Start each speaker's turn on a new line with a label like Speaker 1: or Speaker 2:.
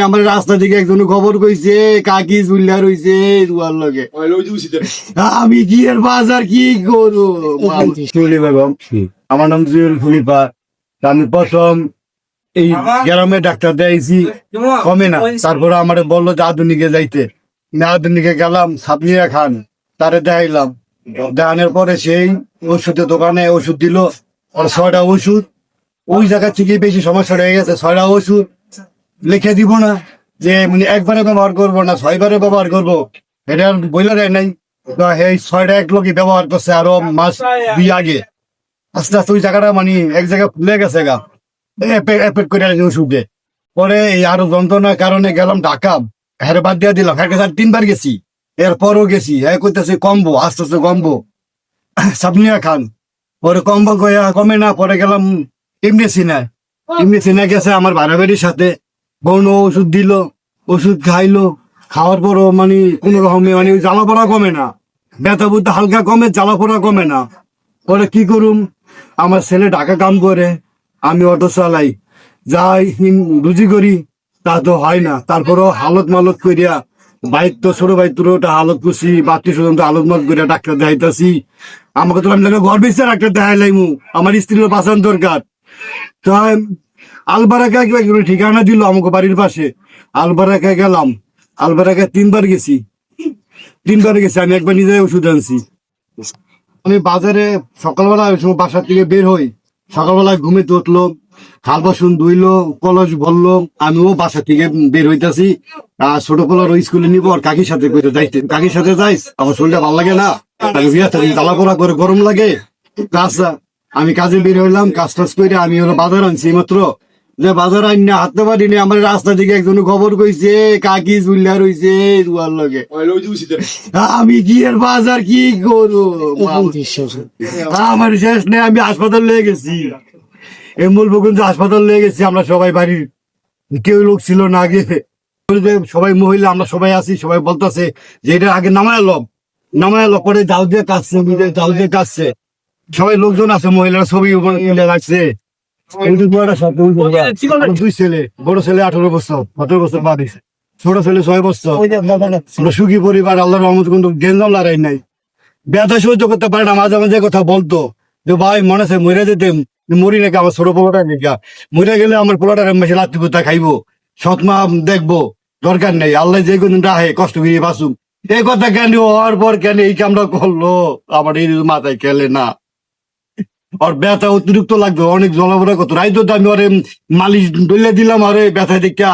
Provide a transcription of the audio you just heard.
Speaker 1: আমার রাস্তা থেকে একজন খবর কইছে কাকি জুল্লা রইছে দুয়ার লগে আমি কি এর বাজার কি করবো চলে বেগম আমার নাম জুয়েল খলিফা আমি প্রথম এই গ্রামে ডাক্তার দেখাইছি কমে না তারপরে আমার বললো যে আধুনিকে যাইতে আধুনিকে গেলাম সাবনিয়া খান তারে দেখাইলাম দেখানোর পরে সেই ওষুধের দোকানে ওষুধ দিল 6টা ওষুধ ওই জায়গা থেকে বেশি সমস্যা হয়ে গেছে 6টা ওষুধ লিখে দিব না যে মানে একবারে ব্যবহার করবো না 6বারে ব্যবহার করবো এটা বইলা দেয় নাই তো এই 6টা এক লোকই ব্যবহার করছে আরো মাস 2 আগে আস্তে আস্তে ওই জায়গাটা মানে এক জায়গায় ফুলে গেছে গা এফেক্ট করে ওষুধে পরে এই আরো যন্ত্রণার কারণে গেলাম ঢাকা হ্যাঁ বাদ দিয়ে দিলাম হ্যাঁ 3বার গেছি এরপরও গেছি হ্যাঁ কইতেছে কমবো আস্তে আস্তে কমবো সাবনিয়া খান পরে কমবো কমে না পরে গেলাম এমনি সিনা গেছে আমার বাড়াবাড়ির সাথে বন্য ওষুধ দিল ওষুধ খাইলো খাওয়ার পরও মানে কোন রকমে মানে জ্বালা পড়া কমে না ব্যথা বুদ্ধা হালকা কমে জ্বালা পড়া কমে না পরে কি করুম আমার ছেলে ঢাকা কাম করে আমি অটো চালাই যাই রুজি করি তা তো হয় না তারপরও হালত মালত করিয়া বাইক তো ছোট ভাই তোর ওটা হালত করছি বাচ্চা স্বজন তো হালত মালত করিয়া ডাক্তার দেখাইতেছি আমাকে তো আমি ঘর বেঁচে ডাক্তার দেখাইলাইমু আমার স্ত্রীর বাঁচান দরকার তো আলবারাকা ঠিকানা দিল আমাকে বাড়ির পাশে আলবারাকা গেলাম আলবারাকা 3বার গেছি আমি একবার নিজে ওষুধ আনছি আমি বাজারে সকালবেলা ওই সময় বাসার থেকে বের হই সকালবেলা ঘুমে উঠলো হাল বাসন ধুইলো কলস ভরলো আমিও বাসা থেকে বের হইতাছি ছোট পোলার স্কুলে নিবো আর কাকির সাথে যাইতে কাকির সাথে যাইস আমার শরীরটা ভালো লাগে না জ্বালা পোড়া করে গরম লাগে আচ্ছা আমি কাজে বের হইলাম কাজ টাজ করে আমি হলো বাজার আনছি মাত্র যে বাজার আইন না হাঁটতে পারিনি আমার রাস্তা থেকে একজন খবর কইছে কাকি জুল্লা রইছে দুয়ার লগে আমি কি এর বাজার কি করবো আমার শেষ নেই আমি হাসপাতাল লেগে গেছি এমল বকুঞ্জ হাসপাতাল লেগে গেছি আমরা সবাই বাড়ির কেউ লোক ছিল না আগে সবাই মহিলা আমরা সবাই আছি সবাই বলতেছে যে এটা আগে নামায় লো পরে জাল দিয়ে কাটছে সবাই লোকজন আছে মহিলারা ছবি লাগছে 2 ছেলে বড় ছেলে 18 বছর পা দিছে ছোট ছেলে 6 বছর সুখী পরিবার আল্লাহর রহমত কিন্তু গেঞ্জাম লড়াই নাই ব্যথা সহ্য করতে পারে না মাঝে মাঝে কথা বলতো যে ভাই মনে আছে মরে যেতে মরি নাকি আমার ছোট পোলাটা মরে গেলে আমার পোলাটার মেশে লাত্তি পোতা খাইবো সৎমা দেখবো দরকার নেই আল্লাহ যে কোন রাহে কষ্ট করিয়ে বাঁচুম এই কথা কেন হওয়ার পর কেন এই কামটা করলো আমার এই মাথায় খেলে না আর ব্যথা অতিরিক্ত লাগবে অনেক জলাবরা কত রাইতো আমি ওরে মালিশ ডলে দিলাম আরে ব্যথা দেখা